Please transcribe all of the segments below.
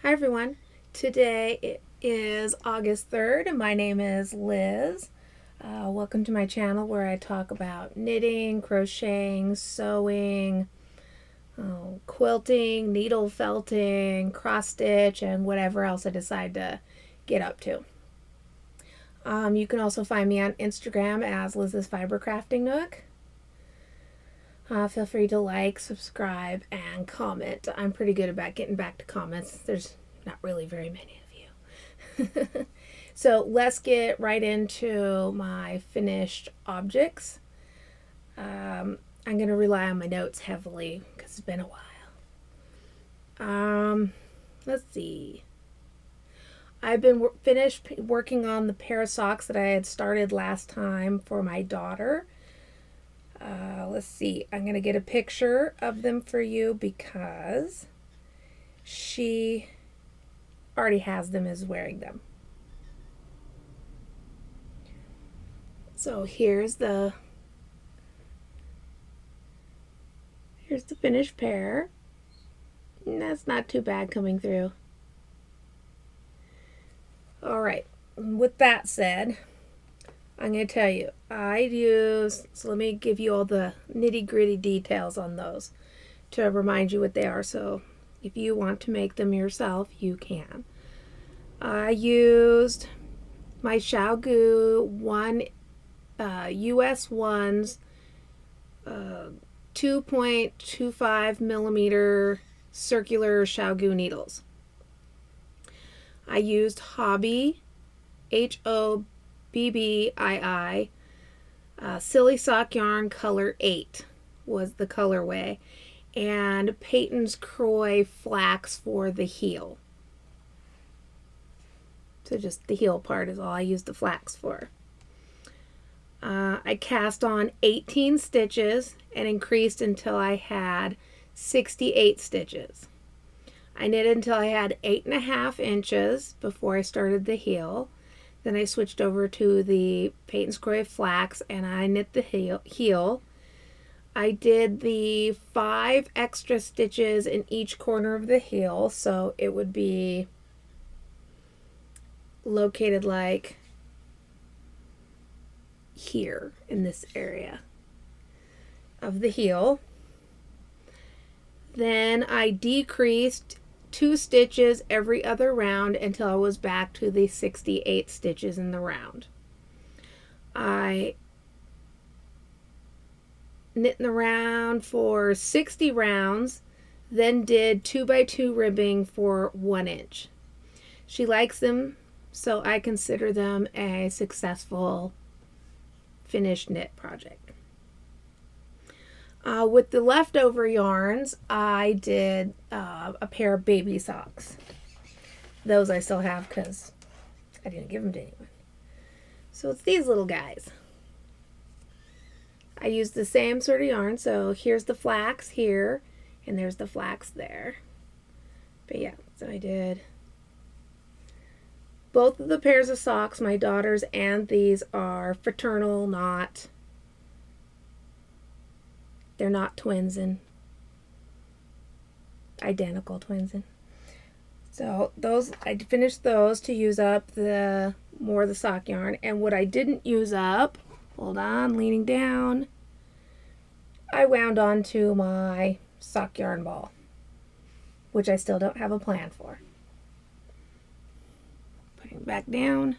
Hi everyone. Today it is August 3rd and my name is Liz. Welcome to my channel where I talk about knitting, crocheting, sewing, quilting, needle felting, cross stitch, and whatever else I decide to get up to. You can also find me on Instagram as Liz's Fiber Crafting Nook. Feel free to like, subscribe, and comment. I'm pretty good about getting back to comments. There's not really very many of you. So let's get right into my finished objects. I'm going to rely on my notes heavily because it's been a while. Let's see. I've been finished working on the pair of socks that I had started last time for my daughter. Let's see. I'm going to get a picture of them for you because she already has them, is wearing them. So here's the finished pair. And that's not too bad coming through. All right. With that said, I'm going to tell you, so let me give you all the nitty gritty details on those to remind you what they are. So if you want to make them yourself, you can. I used my Xiaogu US 1's 2.25 millimeter circular Xiaogu needles. I used Hobby HOBBII Silly Sock Yarn Color 8 was the colorway, and Peyton's Croy Flax for the heel. So just the heel part is all I used the flax for. I cast on 18 stitches and increased until I had 68 stitches. I knitted until I had 8.5 inches before I started the heel. Then I switched over to the Peyton's Croy Flax and I knit the heel. I did the 5 extra stitches in each corner of the heel, so it would be located like here in this area of the heel. Then I decreased 2 stitches every other round until I was back to the 68 stitches in the round. I knit in the round for 60 rounds, then did 2x2 ribbing for 1 inch. She likes them, so I consider them a successful finished knit project. With the leftover yarns, I did a pair of baby socks. Those I still have because I didn't give them to anyone. So it's these little guys. I used the same sort of yarn, so here's the flax here, and there's the flax there. But yeah, so I did both of the pairs of socks. My daughter's and these are fraternal, they're not twins and identical twins. And so those, I finished those to use up more of the sock yarn. And what I didn't use up, hold on, leaning down, I wound onto my sock yarn ball, which I still don't have a plan for. Putting it back down.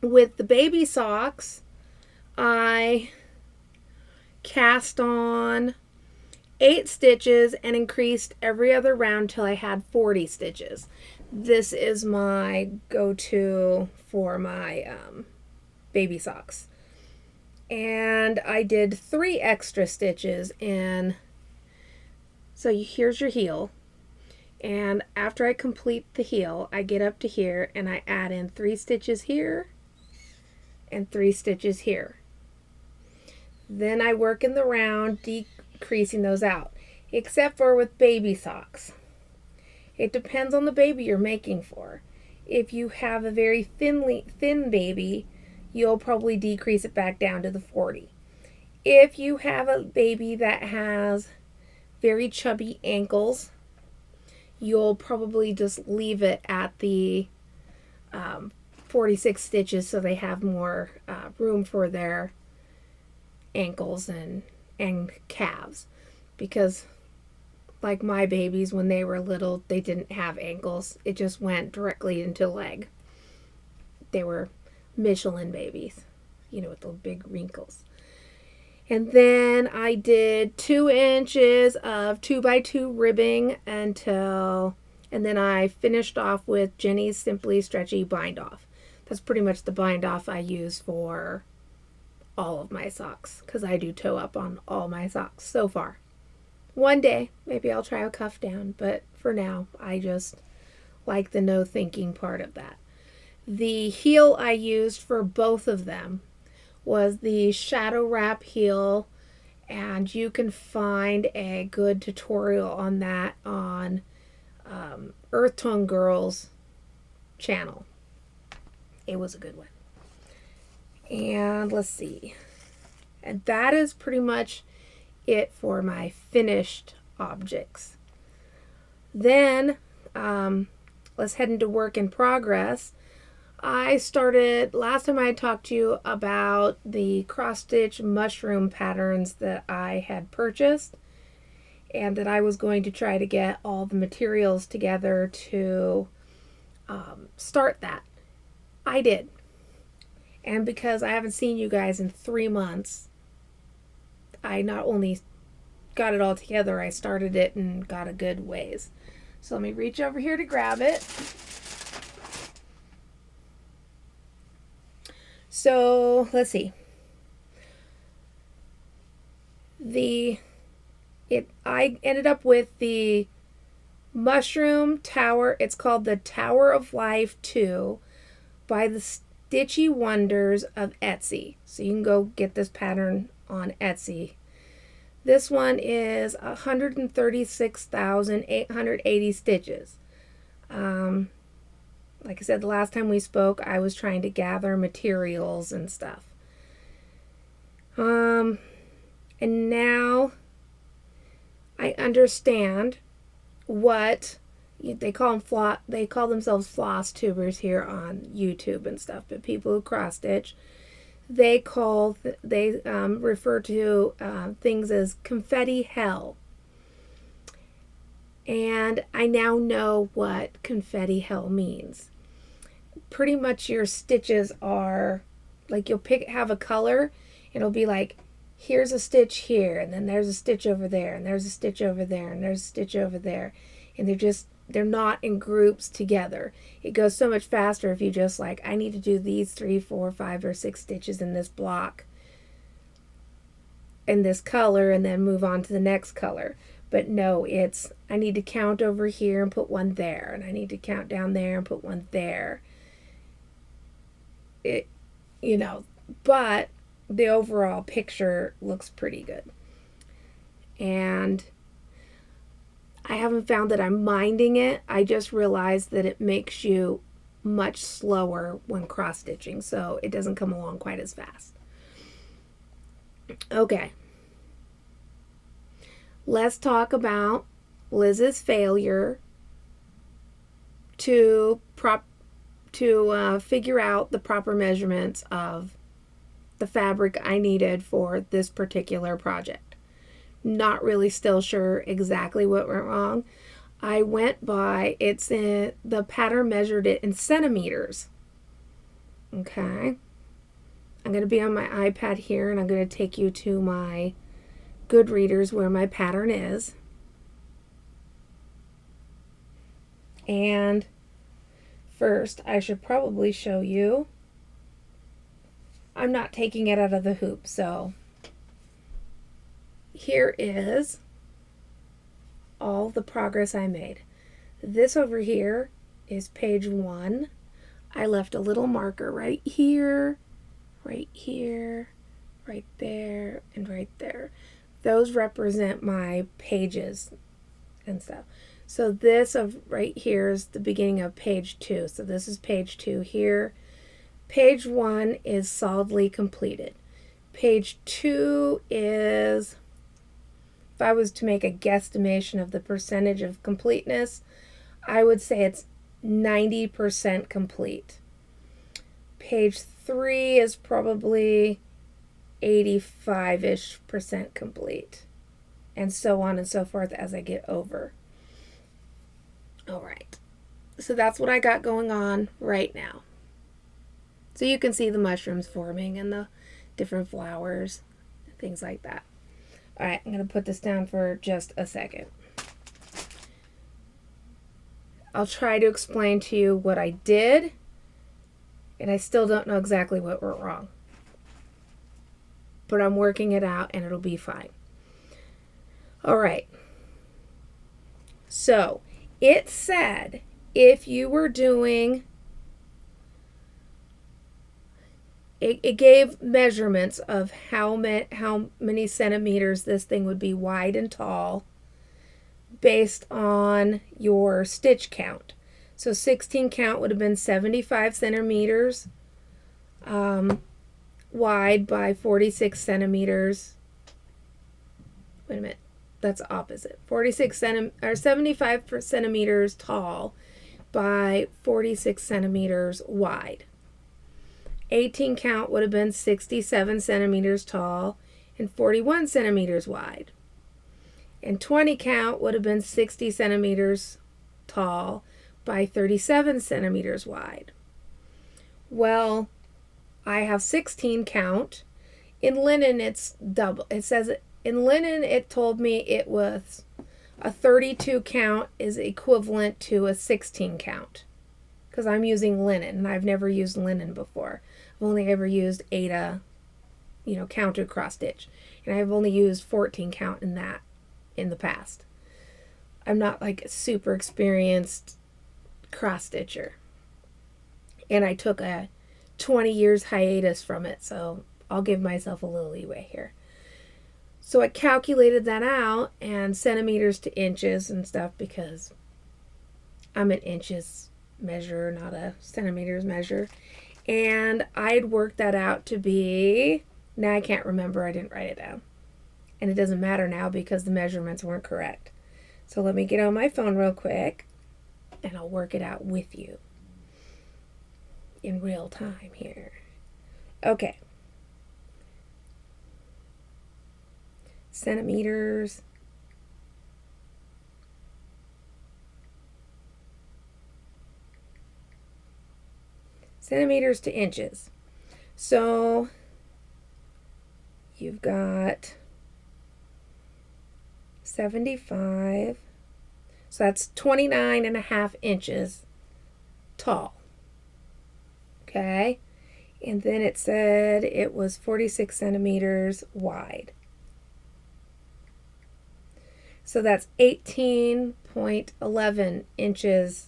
With the baby socks, I cast on 8 stitches and increased every other round till I had 40 stitches. This is my go-to for my baby socks. And I did 3 extra stitches in. So here's your heel. And after I complete the heel, I get up to here and I add in 3 stitches here and 3 stitches here. Then I work in the round, decreasing those out, except for with baby socks. It depends on the baby you're making for. If you have a very thin baby, you'll probably decrease it back down to the 40. If you have a baby that has very chubby ankles, you'll probably just leave it at the 46 stitches so they have more room for their ankles and calves. Because like my babies, when they were little, they didn't have ankles. It just went directly into leg. They were Michelin babies, with the big wrinkles. And then I did 2 inches of 2x2 ribbing and then I finished off with Jenny's Simply Stretchy Bind Off. That's pretty much the bind off I use for all of my socks, because I do toe up on all my socks so far. One day, maybe I'll try a cuff down, but for now, I just like the no thinking part of that. The heel I used for both of them was the Shadow Wrap heel, and you can find a good tutorial on that on Earth Tone Girls channel. It was a good one. And let's see. And that is pretty much it for my finished objects. Then let's head into work in progress. I started, last time I talked to you about the cross-stitch mushroom patterns that I had purchased, and that I was going to try to get all the materials together to start that. I did. And because I haven't seen you guys in 3 months, I not only got it all together, I started it and got a good ways. So let me reach over here to grab it. So let's see. I ended up with the mushroom tower. It's called the Tower of Life 2 by the Stitchy Wonders of Etsy. So you can go get this pattern on Etsy. This one is 136,880 stitches. Like I said, the last time we spoke, I was trying to gather materials and stuff. And now I understand what they call them. They call themselves floss tubers here on YouTube and stuff. But people who cross stitch, they refer to things as confetti hell. And I now know what confetti hell means. Pretty much your stitches are like, you'll have a color, and it'll be like, here's a stitch here, and then there's a stitch over there, and there's a stitch over there, and there's a stitch over there, and they're not in groups together. It goes so much faster if you just like, I need to do these 3, 4, 5, or 6 stitches in this block in this color, and then move on to the next color. But no, it's, I need to count over here and put one there, and I need to count down there and put one there. But the overall picture looks pretty good. And I haven't found that I'm minding it. I just realized that it makes you much slower when cross-stitching, so it doesn't come along quite as fast. Okay. Let's talk about Liz's failure to figure out the proper measurements of the fabric I needed for this particular project. Not really still sure exactly what went wrong. I went by, the pattern measured it in centimeters. Okay. I'm going to be on my iPad here, and I'm going to take you to my Goodreaders where my pattern is. And first, I should probably show you. I'm not taking it out of the hoop, so here is all the progress I made. This over here is page 1. I left a little marker right here, right there, and right there. Those represent my pages and stuff. So this right here is the beginning of page 2. So this is page 2 here. Page 1 is solidly completed. Page 2 is if I was to make a guesstimation of the percentage of completeness, I would say it's 90% complete. Page 3 is probably 85-ish% complete, and so on and so forth as I get over. All right, so that's what I got going on right now. So you can see the mushrooms forming and the different flowers, things like that. All right, I'm going to put this down for just a second. I'll try to explain to you what I did, and I still don't know exactly what went wrong. But I'm working it out, and it'll be fine. All right. So, it said if you were doing... It gave measurements of how many centimeters this thing would be wide and tall based on your stitch count. So 16 count would have been 75 centimeters wide by 46 centimeters. Wait a minute, that's opposite. 75 centimeters tall by 46 centimeters wide. 18 count would have been 67 centimeters tall and 41 centimeters wide. And 20 count would have been 60 centimeters tall by 37 centimeters wide. Well, I have 16 count. In linen, it's double. It says in linen, it told me it was a 32 count is equivalent to a 16 count, because I'm using linen and I've never used linen before. I've only ever used Aida, counted cross stitch, and I've only used 14 count in that in the past. I'm not like a super experienced cross stitcher, and I took a 20 years hiatus from it, so I'll give myself a little leeway here. So I calculated that out, and centimeters to inches and stuff, because I'm an inches measure, not a centimeters measure. And I'd worked that out to be, now I can't remember, I didn't write it down. And it doesn't matter now because the measurements weren't correct. So let me get on my phone real quick, and I'll work it out with you in real time here. Okay. Centimeters. Centimeters to inches. So you've got 75. So that's 29.5 inches tall. Okay. And then it said it was 46 centimeters wide. So that's 18.11 inches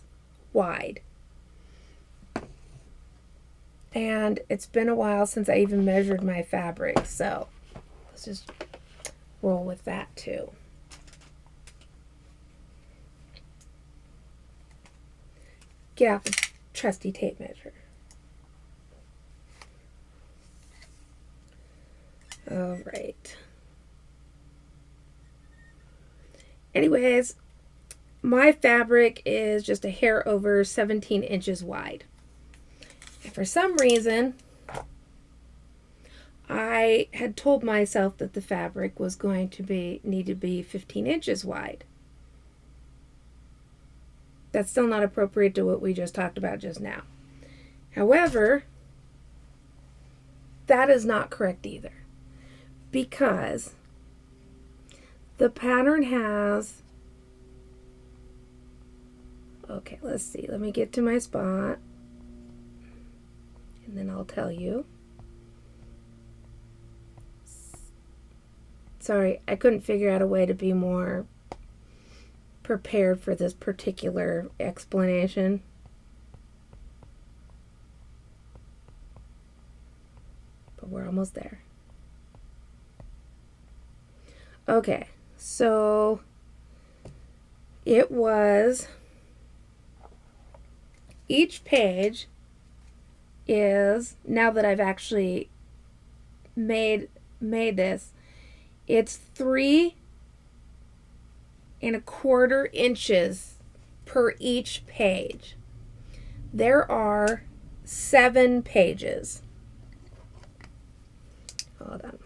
wide. And it's been a while since I even measured my fabric, so let's just roll with that too. Get out the trusty tape measure. All right. Anyways, my fabric is just a hair over 17 inches wide. And for some reason, I had told myself that the fabric was going to need to be 15 inches wide. That's still not appropriate to what we just talked about just now. However, that is not correct either, because the pattern has, okay, let's see, let me get to my spot, and then I'll tell you. Sorry, I couldn't figure out a way to be more prepared for this particular explanation. But we're almost there. Okay, so it was, each page is, now that I've actually made this, it's 3 1/4 inches per each page. There are 7 pages. Hold on.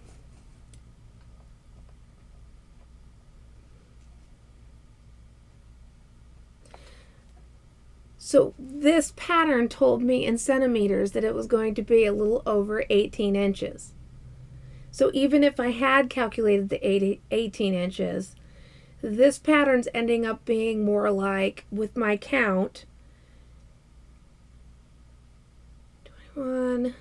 So this pattern told me in centimeters that it was going to be a little over 18 inches. So even if I had calculated the 18 inches, this pattern's ending up being more like, with my count, 21.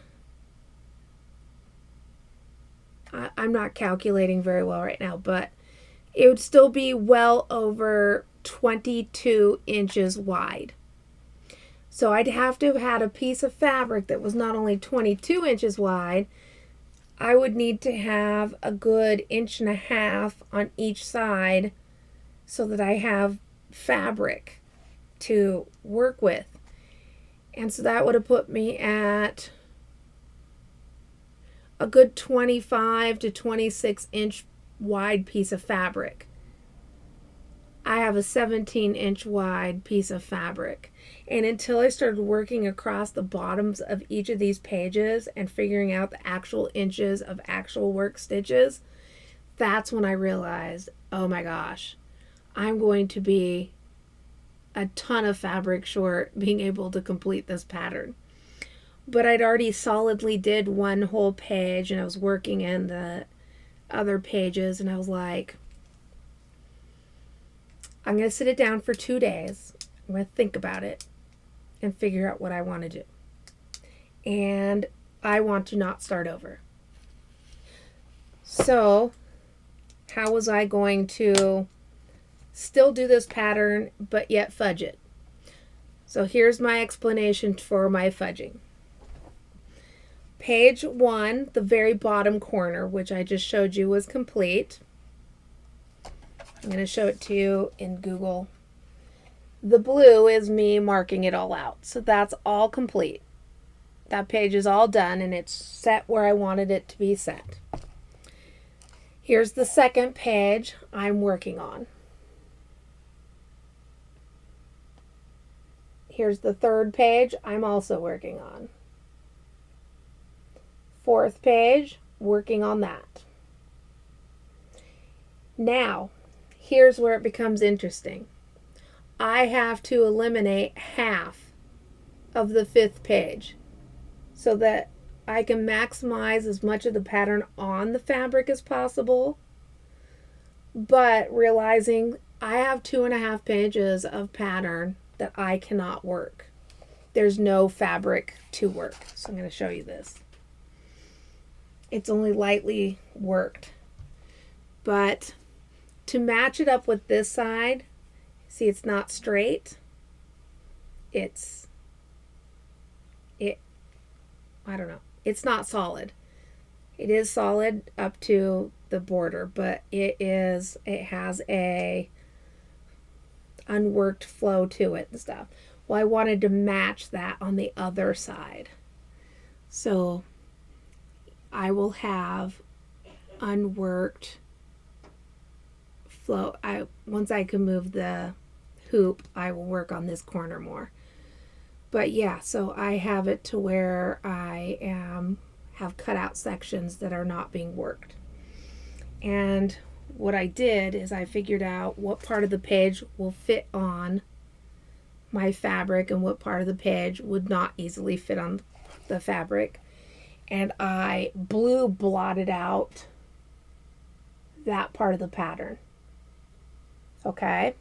I'm not calculating very well right now, but it would still be well over 22 inches wide. So I'd have to have had a piece of fabric that was not only 22 inches wide, I would need to have a good 1.5 inches on each side so that I have fabric to work with. And so that would have put me at a good 25 to 26 inch wide piece of fabric. I have a 17-inch wide piece of fabric. And until I started working across the bottoms of each of these pages and figuring out the actual inches of actual work stitches, that's when I realized, oh my gosh, I'm going to be a ton of fabric short being able to complete this pattern. But I'd already solidly did one whole page and I was working in the other pages, and I was like, I'm going to sit it down for 2 days. I'm going to think about it and figure out what I want to do. And I want to not start over. So how was I going to still do this pattern but yet fudge it? So here's my explanation for my fudging. Page 1, the very bottom corner, which I just showed you was complete. I'm going to show it to you in Google. The blue is me marking it all out. So that's all complete. That page is all done and it's set where I wanted it to be set. Here's the second page I'm working on. Here's the third page I'm also working on. Fourth page, working on that. Now, here's where it becomes interesting. I have to eliminate half of the 5th page so that I can maximize as much of the pattern on the fabric as possible, but realizing I have 2.5 pages of pattern that I cannot work. There's no fabric to work. So I'm going to show you this. It's only lightly worked, but to match it up with this side, see, it's not straight. I don't know. It's not solid. It is solid up to the border, but it has a unworked flow to it and stuff. Well, I wanted to match that on the other side. So I will have unworked flow. Once I can move the hoop, I will work on this corner more. But yeah, so I have it to where I have cut out sections that are not being worked. And what I did is I figured out what part of the page will fit on my fabric and what part of the page would not easily fit on the fabric. And I blue blotted out that part of the pattern. Okay.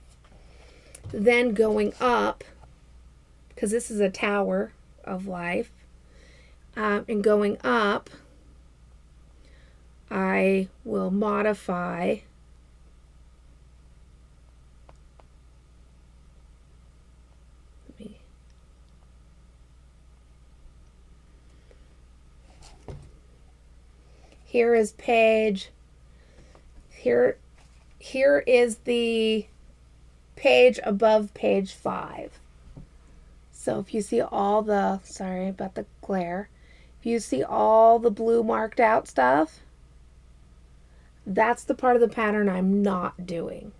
Then going up, because this is a tower of life, and going up, I will modify here is page, here is the page above page 5. So if you see all the, sorry about the glare, if you see all the blue marked out stuff, that's the part of the pattern I'm not doing.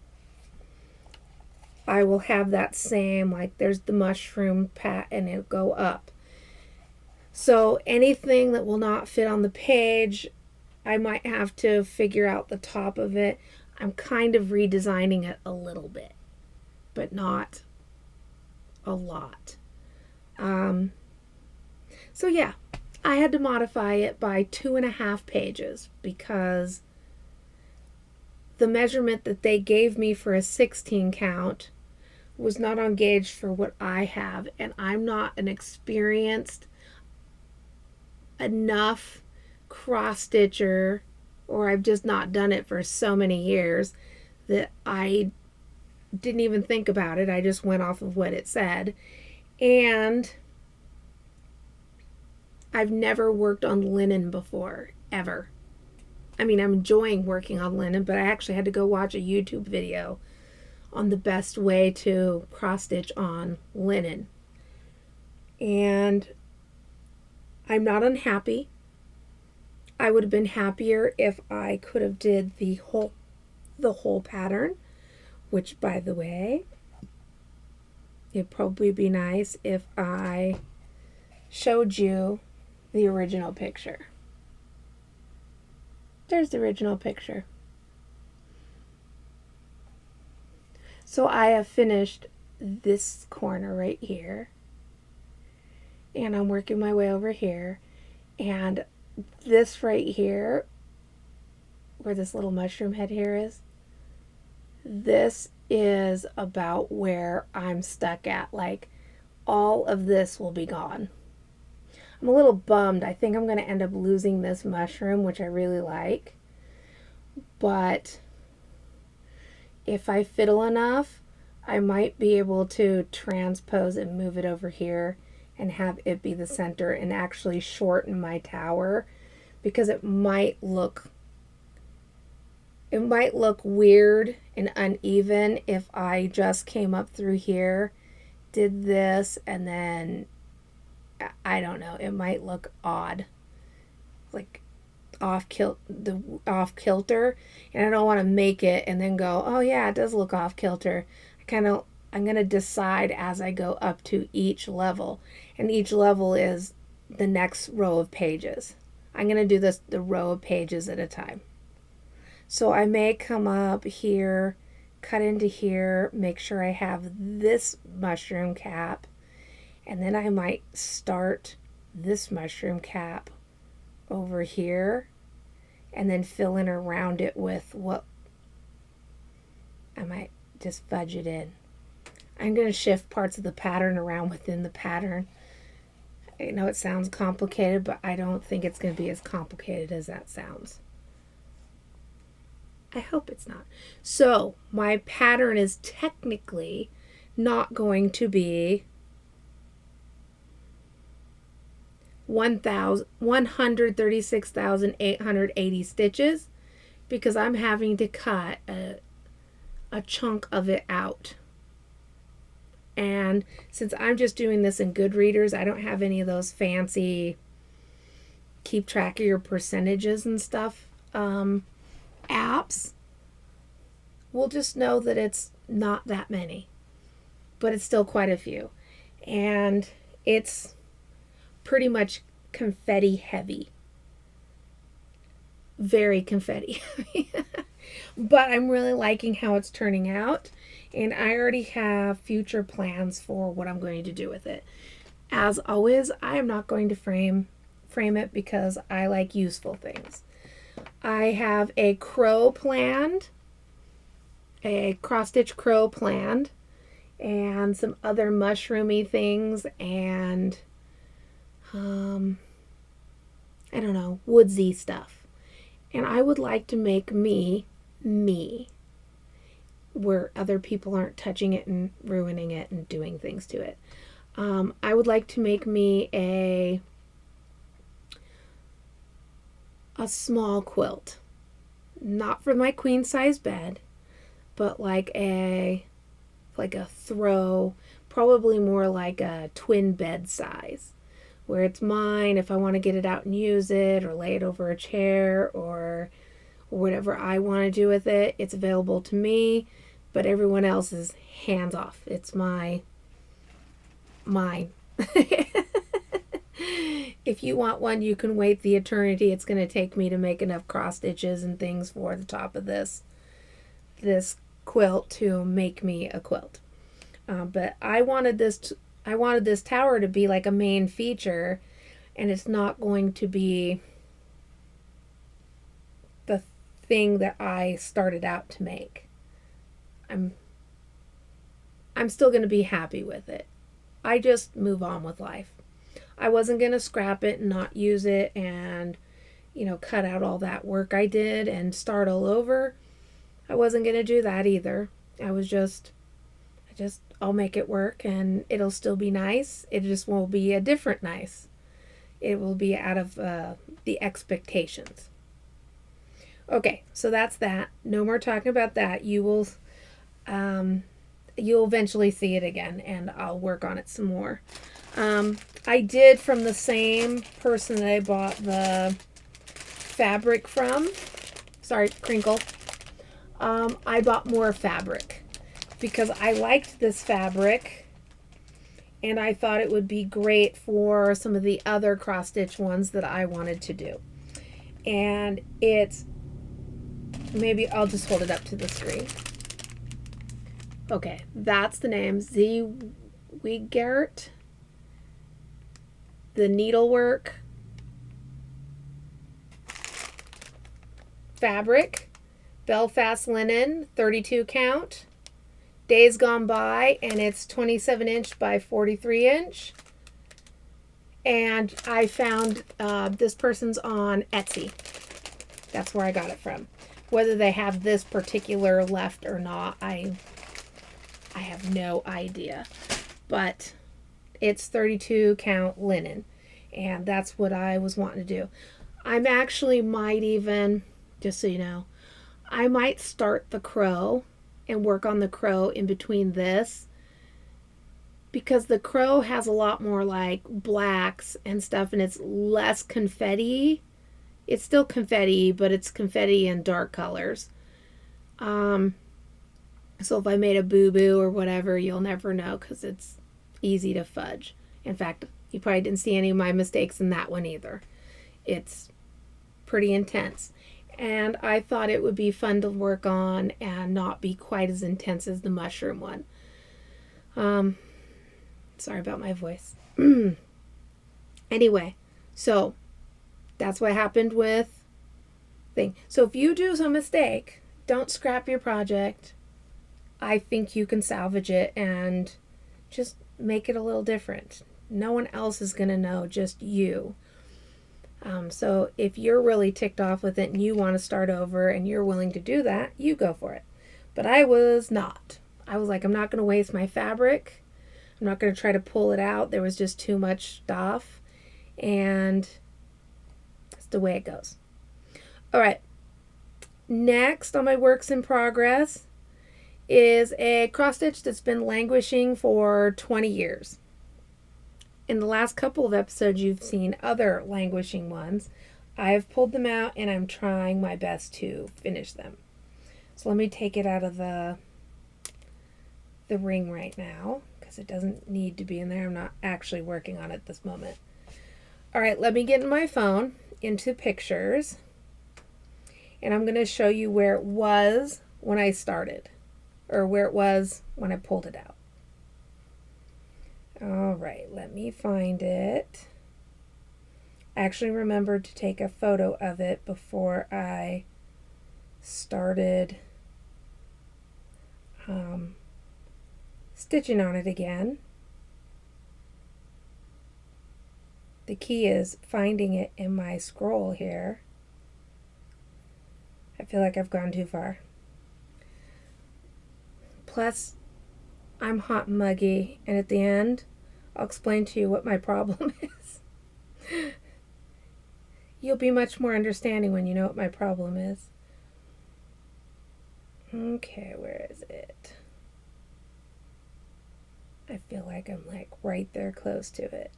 I will have that same, like there's the mushroom pat and it'll go up. So anything that will not fit on the page, I might have to figure out the top of it. I'm kind of redesigning it a little bit, but not a lot. So yeah, I had to modify it by 2.5 pages because the measurement that they gave me for a 16 count was not on gauge for what I have, and I'm not an experienced enough cross stitcher, or I've just not done it for so many years that I didn't even think about it. I just went off of what it said. And I've never worked on linen before, ever. I mean, I'm enjoying working on linen, but I actually had to go watch a YouTube video on the best way to cross stitch on linen. And I'm not unhappy. I would have been happier if I could have did the whole pattern, which, by the way, it'd probably be nice if I showed you the original picture. There's the original picture. So I have finished this corner right here, and I'm working my way over here, and this right here, where this little mushroom head here is, this is about where I'm stuck at. Like, all of this will be gone. I'm a little bummed. I think I'm going to end up losing this mushroom, which I really like. But if I fiddle enough, I might be able to transpose and move it over here and have it be the center and actually shorten my tower, because it might look weird and uneven if I just came up through here, did this, and then I don't know, it might look odd, like off kilter, and I don't want to make it and then go, oh yeah, it does look off kilter. I'm going to decide as I go up to each level, and each level is the next row of pages. I'm going to do this the row of pages at a time. So I may come up here, cut into here, make sure I have this mushroom cap, and then I might start this mushroom cap over here and then fill in around it with what I might just fudge it in. I'm going to shift parts of the pattern around within the pattern. I know it sounds complicated, but I don't think it's going to be as complicated as that sounds. I hope it's not. So my pattern is technically not going to be 136,880 stitches, because I'm having to cut a chunk of it out. And since I'm just doing this in Goodreaders, I don't have any of those fancy keep track of your percentages and stuff apps. We'll just know that it's not that many, but it's still quite a few. And it's pretty much confetti heavy. Very confetti. But I'm really liking how it's turning out, and I already have future plans for what I'm going to do with it. As always, I am not going to frame it because I like useful things. I have a crow planned, a cross-stitch crow planned, and some other mushroomy things, and I don't know, woodsy stuff. And I would like to make me, where other people aren't touching it and ruining it and doing things to it. I would like to make me a small quilt. Not for my queen size bed, but like a throw, probably more like a twin bed size, where it's mine if I want to get it out and use it, or lay it over a chair, or whatever I want to do with it. It's available to me, but everyone else is hands off. It's mine. If you want one, you can wait the eternity it's going to take me to make enough cross stitches and things for the top of this quilt to make me a quilt. But I wanted this tower to be like a main feature, and it's not going to be the thing that I started out to make. I'm still going to be happy with it. I just move on with life. I wasn't going to scrap it and not use it and, cut out all that work I did and start all over. I wasn't going to do that either. I'll make it work and it'll still be nice. It just won't be a different nice. It will be out of the expectations. Okay, so that's that. No more talking about that. You'll eventually see it again, and I'll work on it some more. I did, from the same person that I bought the fabric from, sorry, crinkle, I bought more fabric because I liked this fabric and I thought it would be great for some of the other cross stitch ones that I wanted to do. And maybe I'll just hold it up to the screen. Okay, that's the name, Wiegert. The needlework fabric, Belfast linen, 32 count, days gone by, and it's 27 inch by 43 inch. And I found this person's on Etsy. That's where I got it from. Whether they have this particular left or not, I have no idea. But it's 32 count linen, and that's what I was wanting to do. I'm actually might even, just so you know, I might start the crow and work on the crow in between this, because the crow has a lot more like blacks and stuff, and it's less confetti. It's still confetti, but it's confetti in dark colors. So if I made a boo-boo or whatever, you'll never know because it's easy to fudge. In fact, you probably didn't see any of my mistakes in that one either. It's pretty intense. And I thought it would be fun to work on and not be quite as intense as the mushroom one. Sorry about my voice. Anyway, so that's what happened with thing. So if you do some mistake, don't scrap your project. I think you can salvage it and just make it a little different. No one else is going to know, just you. So if you're really ticked off with it and you want to start over and you're willing to do that, you go for it. But I was not. I was like, I'm not going to waste my fabric. I'm not going to try to pull it out. There was just too much stuff. And that's the way it goes. All right. Next on my works in progress is a cross stitch that's been languishing for 20 years. In the last couple of episodes, you've seen other languishing ones. I've pulled them out and I'm trying my best to finish them. So let me take it out of the ring right now because it doesn't need to be in there. I'm not actually working on it at this moment. All right, let me get in my phone into pictures and I'm going to show you where it was when I started, or where it was when I pulled it out. All right, let me find it. I actually remembered to take a photo of it before I started stitching on it again. The key is finding it in my scroll here. I feel like I've gone too far. Plus, I'm hot and muggy, and at the end, I'll explain to you what my problem is. You'll be much more understanding when you know what my problem is. Okay, where is it? I feel like I'm like right there close to it.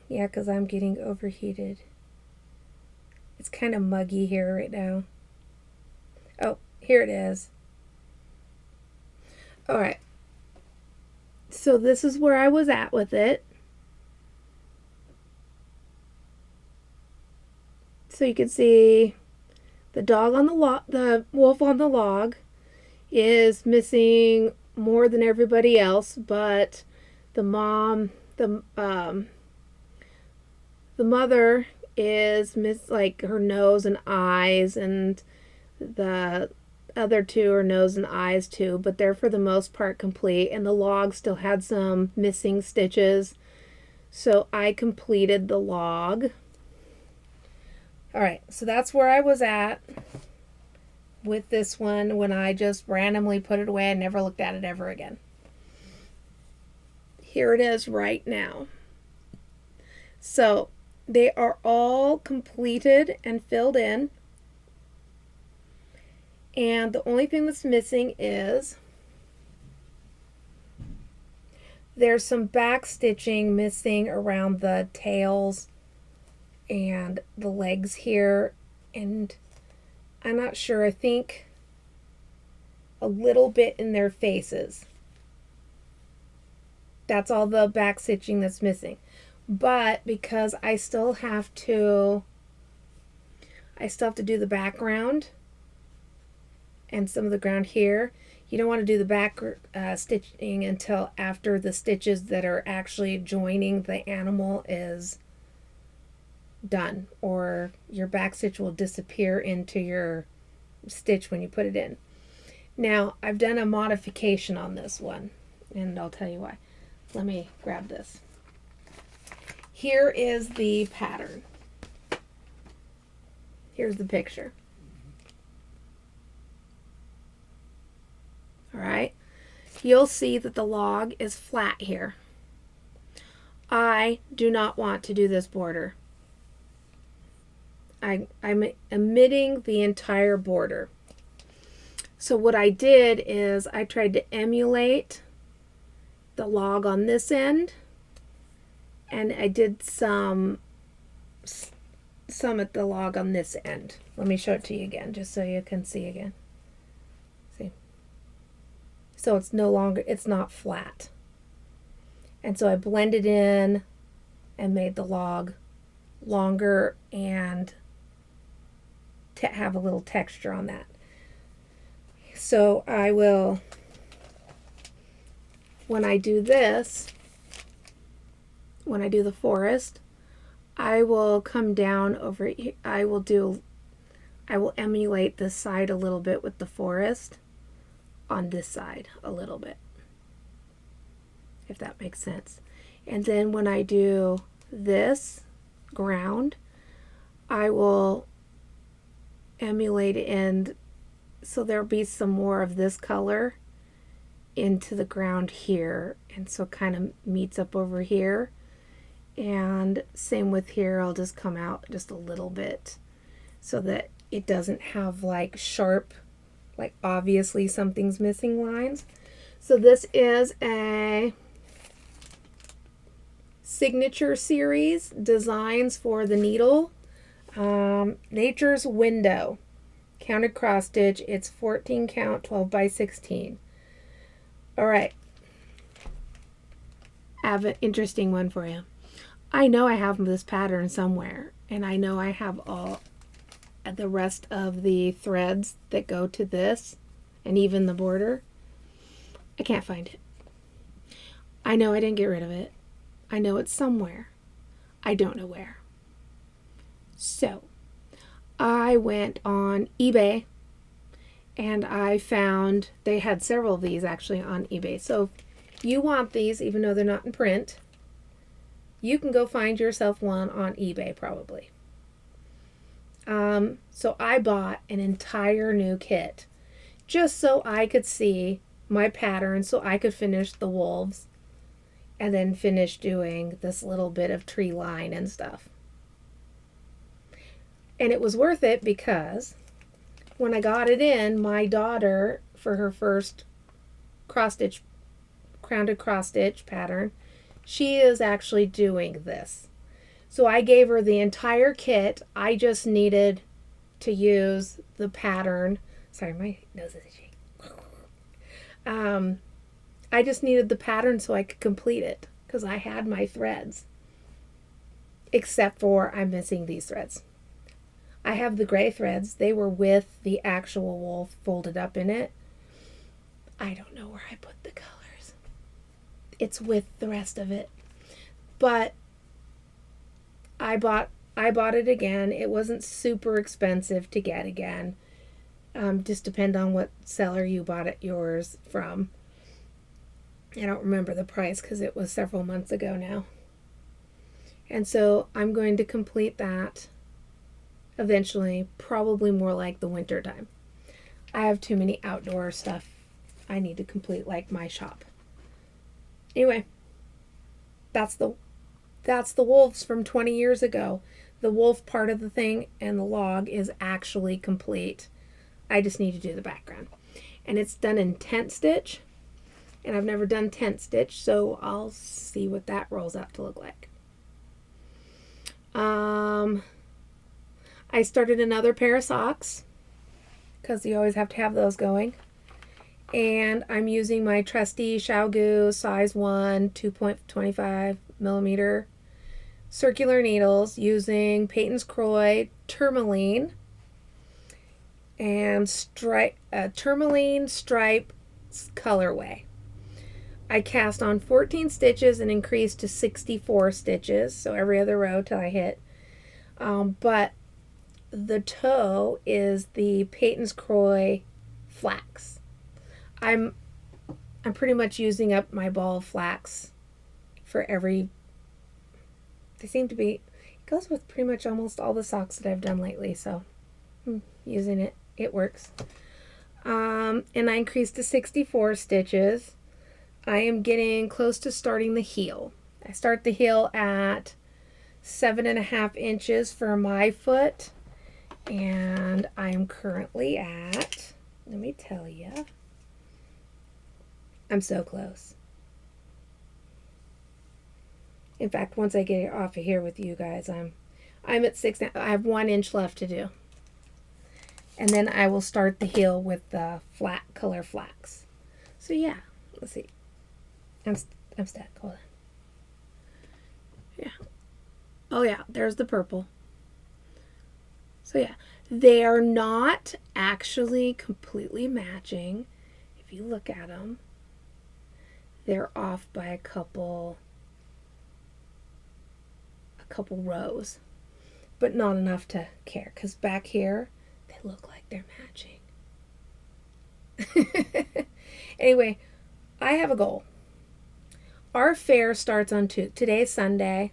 Yeah, because I'm getting overheated. It's kind of muggy here right now. Oh, here it is. All right. So this is where I was at with it. So you can see the dog on the log, the wolf on the log is missing more than everybody else, but the mom, the mother is like her nose and eyes, and the other two are nose and eyes too, but they're for the most part complete. And the log still had some missing stitches, so I completed the log. All right, so that's where I was at with this one when I just randomly put it away and never looked at it ever again. Here it is right now. So they are all completed and filled in. And the only thing that's missing is there's some back stitching missing around the tails and the legs here. And I'm not sure, I think a little bit in their faces. That's all the back stitching that's missing. But because I still have to do the background and some of the ground here, you don't want to do the back stitching until after the stitches that are actually joining the animal is done, or your back stitch will disappear into your stitch when you put it in. Now, I've done a modification on this one, and I'll tell you why. Let me grab this. Here is the pattern. Here's the picture. All right. You'll see that the log is flat here. I do not want to do this border. I'm omitting the entire border. So what I did is I tried to emulate the log on this end, and I did some at the log on this end. Let me show it to you again, just so you can see again. See? So it's not flat. And so I blended in and made the log longer and to have a little texture on that. So I will, when I do this, when I do the forest, I will come down over here. I will emulate this side a little bit with the forest on this side a little bit, if that makes sense. And then when I do this ground, I will emulate in, so there'll be some more of this color into the ground here, and so it kind of meets up over here. And same with here, I'll just come out just a little bit so that it doesn't have like sharp, like obviously something's missing lines. So this is a signature series, designs for the needle. Nature's Window, counted cross stitch. It's 14 count, 12 by 16. All right, I have an interesting one for you. I know I have this pattern somewhere, and I know I have all the rest of the threads that go to this and even the border. I can't find it. I know I didn't get rid of it. I know it's somewhere. I don't know where. So I went on eBay and I found they had several of these actually on eBay. So if you want these, even though they're not in print, you can go find yourself one on eBay probably. So I bought an entire new kit just so I could see my pattern, so I could finish the wolves and then finish doing this little bit of tree line and stuff. And it was worth it because when I got it in, my daughter, for her first crowned cross stitch pattern, she is actually doing this. So I gave her the entire kit. I just needed to use the pattern. Sorry, my nose is itchy. I just needed the pattern so I could complete it because I had my threads. Except for I'm missing these threads. I have the gray threads. They were with the actual wool folded up in it. I don't know where I put the colors. It's with the rest of it. But I bought it again. It wasn't super expensive to get again. Just depend on what seller you bought it yours from. I don't remember the price because it was several months ago now. And so I'm going to complete that eventually, probably more like the winter time. I have too many outdoor stuff I need to complete, like my shop. Anyway, that's the wolves from 20 years ago. The wolf part of the thing and the log is actually complete. I just need to do the background. And it's done in tent stitch. And I've never done tent stitch, so I'll see what that rolls out to look like. I started another pair of socks because you always have to have those going. And I'm using my trusty Xiaogu size 1 2.25 millimeter circular needles using Peyton's Croy tourmaline and tourmaline stripe colorway. I cast on 14 stitches and increased to 64 stitches, so every other row till I hit. But the toe is the Peyton's Croy flax. I'm pretty much using up my ball of flax for every. They seem to be. It goes with pretty much almost all the socks that I've done lately, so I'm using it. It works. And I increased to 64 stitches. I am getting close to starting the heel. I start the heel at 7.5 inches for my foot, and I'm currently at, let me tell you, I'm so close. In fact, once I get off of here with you guys, I'm at 6. I have 1 inch left to do, and then I will start the heel with the flat color flax. So yeah, let's see. I'm stuck. Hold on. Yeah. Oh yeah, there's the purple. So yeah, they are not actually completely matching. If you look at them, they're off by a couple rows, but not enough to care, because back here they look like they're matching. Anyway, I have a goal. Our fair starts on today's Sunday.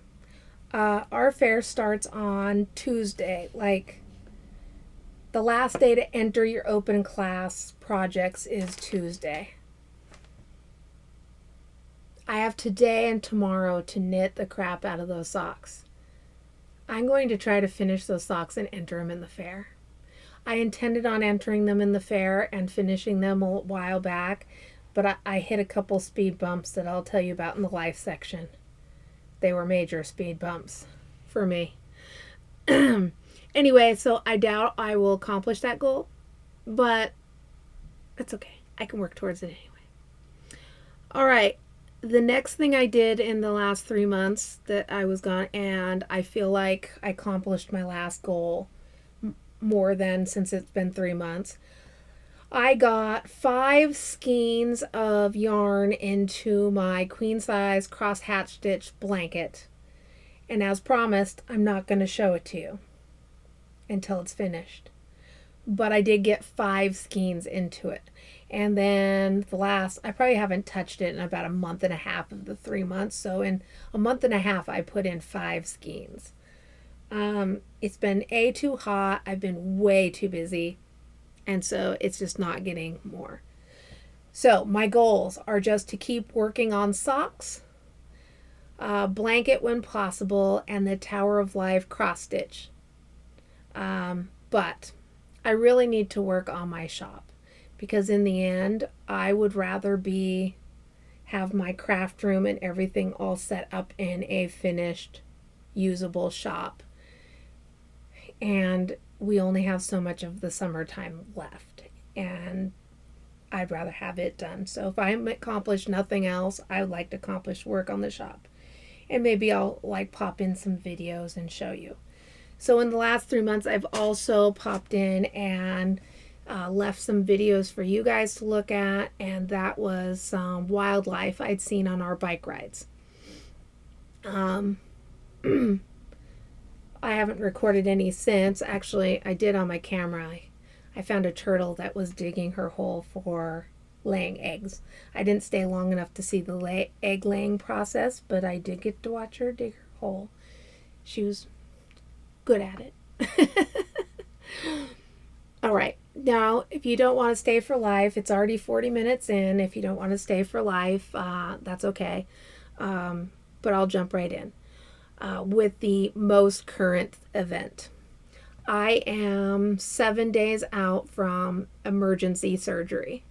Our fair starts on Tuesday. Like, the last day to enter your open class projects is Tuesday. I have today and tomorrow to knit the crap out of those socks. I'm going to try to finish those socks and enter them in the fair. I intended on entering them in the fair and finishing them a while back, but I hit a couple speed bumps that I'll tell you about in the life section. They were major speed bumps for me. Anyway, so I doubt I will accomplish that goal, but that's okay. I can work towards it anyway. All right. The next thing I did in the last 3 months that I was gone, and I feel like I accomplished my last goal more than since it's been 3 months. I got 5 skeins of yarn into my queen size cross hatch stitch blanket. And as promised, I'm not going to show it to you until it's finished. But I did get 5 skeins into it. And then I probably haven't touched it in about a month and a half of the 3 months. So in a month and a half, I put in 5 skeins. It's been too hot. I've been way too busy. And so it's just not getting more. So my goals are just to keep working on socks, blanket when possible, and the Tower of Life cross stitch. But I really need to work on my shop, because in the end, I would rather have my craft room and everything all set up in a finished usable shop. And we only have so much of the summertime left. And I'd rather have it done. So if I accomplish nothing else, I would like to accomplish work on the shop. And maybe I'll like pop in some videos and show you. So in the last 3 months, I've also popped in and left some videos for you guys to look at. And that was some wildlife I'd seen on our bike rides. I haven't recorded any since. Actually, I did on my camera. I found a turtle that was digging her hole for laying eggs. I didn't stay long enough to see the egg laying process, but I did get to watch her dig her hole. She was good at it. All right. Now, if you don't want to stay for life, it's already 40 minutes in. If you don't want to stay for life, that's okay. But I'll jump right in with the most current event. I am 7 days out from emergency surgery.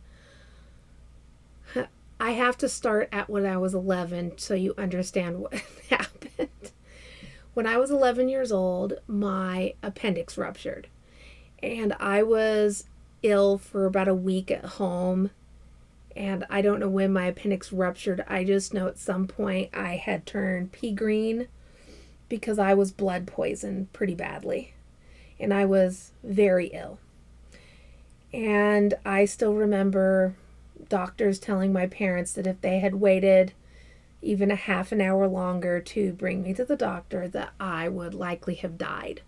I have to start at when I was 11 so you understand what happened. When I was 11 years old, my appendix ruptured. And I was ill for about a week at home. And I don't know when my appendix ruptured. I just know at some point I had turned pea green because I was blood poisoned pretty badly. And I was very ill. And I still remember doctors telling my parents that if they had waited even a half an hour longer to bring me to the doctor, that I would likely have died.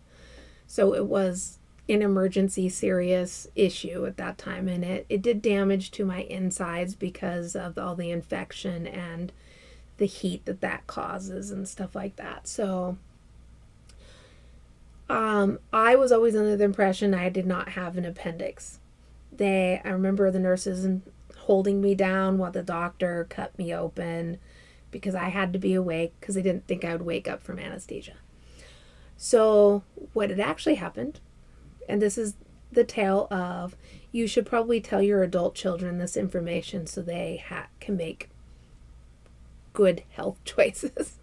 So it was an emergency serious issue at that time, and it did damage to my insides because of all the infection and the heat that causes and stuff like that. So I was always under the impression I did not have an appendix. I remember the nurses holding me down while the doctor cut me open because I had to be awake because they didn't think I would wake up from anesthesia. So what had actually happened, and this is the tale of, you should probably tell your adult children this information so they can make good health choices.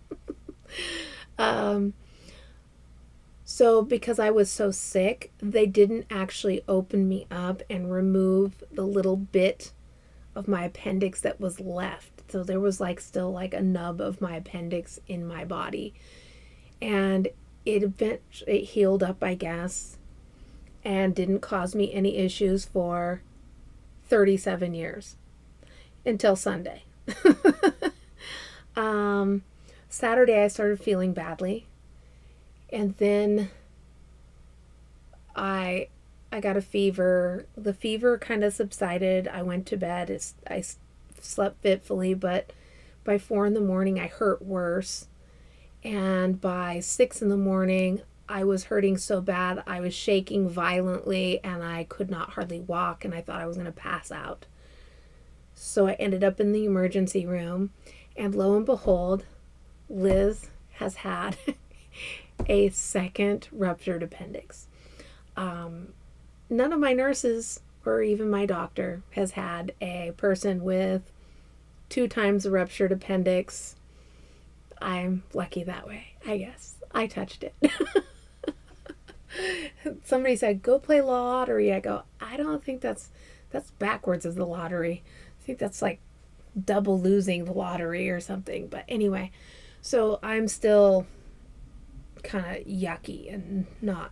So because I was so sick, they didn't actually open me up and remove the little bit of my appendix that was left. So there was still a nub of my appendix in my body. And it healed up, I guess, and didn't cause me any issues for 37 years until Sunday. Saturday I started feeling badly, and then I got a fever. The fever kind of subsided. I went to bed. I slept fitfully, but by 4 a.m, I hurt worse. And by 6 a.m, I was hurting so bad. I was shaking violently and I could not hardly walk, and I thought I was going to pass out. So I ended up in the emergency room, and lo and behold, Liz has had a second ruptured appendix. None of my nurses or even my doctor has had a person with 2 times a ruptured appendix. I'm lucky that way, I guess. I touched it. Somebody said, go play lottery. I go, I don't think that's backwards of the lottery. I think that's like double losing the lottery or something. But anyway, so I'm still kind of yucky and not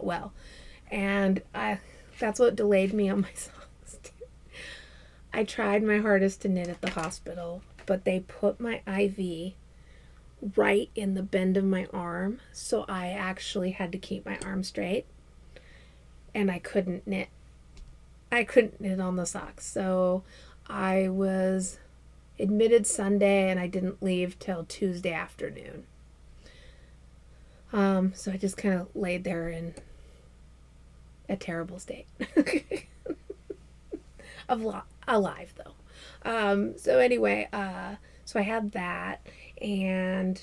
well. And that's what delayed me on my socks too. I tried my hardest to knit at the hospital, but they put my IV right in the bend of my arm, so I actually had to keep my arm straight, and I couldn't knit on the socks. So I was admitted Sunday, and I didn't leave till Tuesday afternoon. So I just kind of laid there in a terrible state. Alive though. So anyway, so I had that, and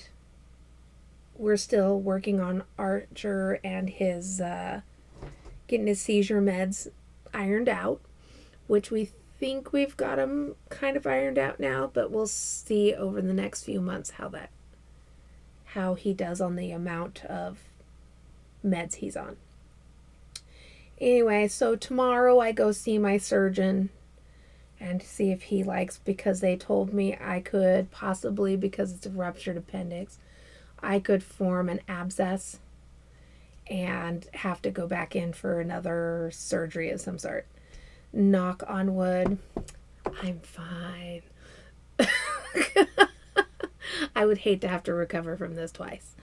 we're still working on Archer and his getting his seizure meds ironed out, which we think we've got him kind of ironed out now, but we'll see over the next few months how he does on the amount of meds he's on. Anyway, so tomorrow I go see my surgeon and see if he likes, because they told me I could possibly, because it's a ruptured appendix, I could form an abscess and have to go back in for another surgery of some sort. Knock on wood, I'm fine. I would hate to have to recover from this twice.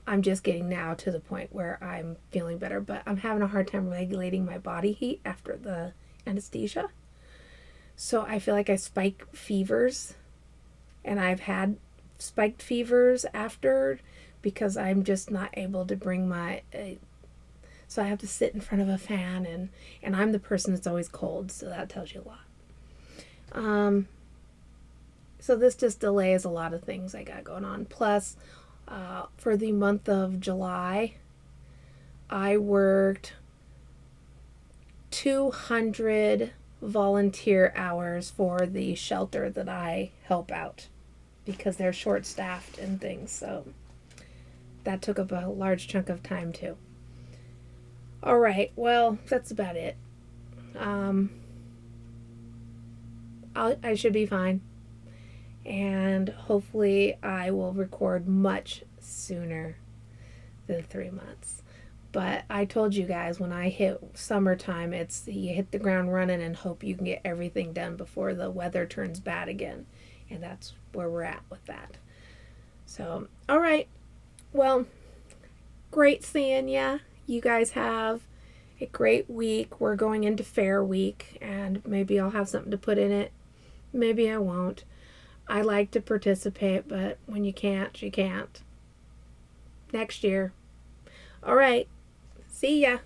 I'm just getting now to the point where I'm feeling better, but I'm having a hard time regulating my body heat after the anesthesia. So I feel like I spike fevers, and I've had spiked fevers after, because I'm just not able to bring my... so I have to sit in front of a fan, and I'm the person that's always cold, so that tells you a lot. So this just delays a lot of things I got going on. Plus, for the month of July, I worked 200 volunteer hours for the shelter that I help out, because they're short-staffed and things, so that took up a large chunk of time too. All right, well, that's about it. I should be fine, and hopefully I will record much sooner than 3 months. But I told you guys, when I hit summertime, it's you hit the ground running and hope you can get everything done before the weather turns bad again. And that's where we're at with that. So, all right. Well, great seeing ya. You guys have a great week. We're going into fair week, and maybe I'll have something to put in it. Maybe I won't. I like to participate, but when you can't, you can't. Next year. All right. See ya.